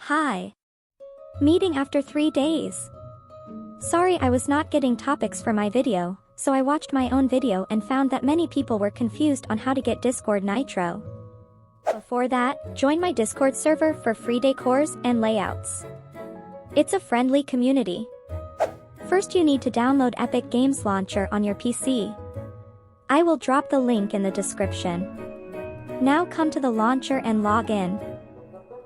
Hi. Meeting after 3 days. Sorry I was not getting topics for my video, so I watched my own video and found that many people were confused on how to get Discord Nitro. Before that, join my Discord server for free decors and layouts. It's a friendly community. First you need to download Epic Games Launcher on your PC. I will drop the link in the description. Now come to the launcher and log in.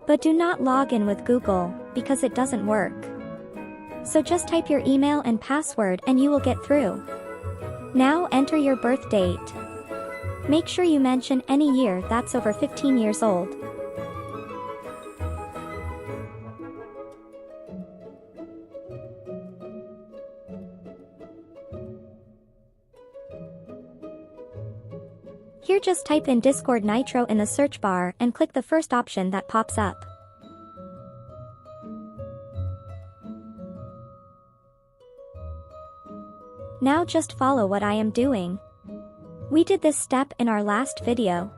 But do not log in with Google, because it doesn't work. So just type your email and password and you will get through. Now enter your birth date. Make sure you mention any year that's over 15 years old. Here just type in Discord Nitro in the search bar and click the first option that pops up. Now just follow what I am doing. We did this step in our last video.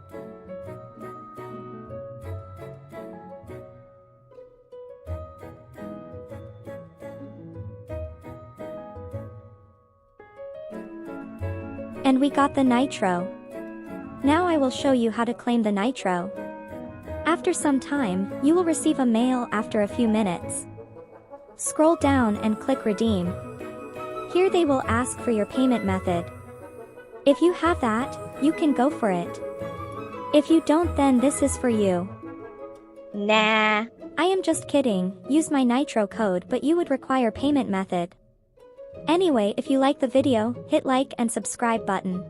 And we got the Nitro. Now I will show you how to claim the Nitro. After some time, you will receive a mail after a few minutes. Scroll down and click Redeem. Here they will ask for your payment method. If you have that, you can go for it. If you don't, then this is for you. Nah. I am just kidding, use my Nitro code, but you would require payment method. Anyway, if you like the video, hit like and subscribe button.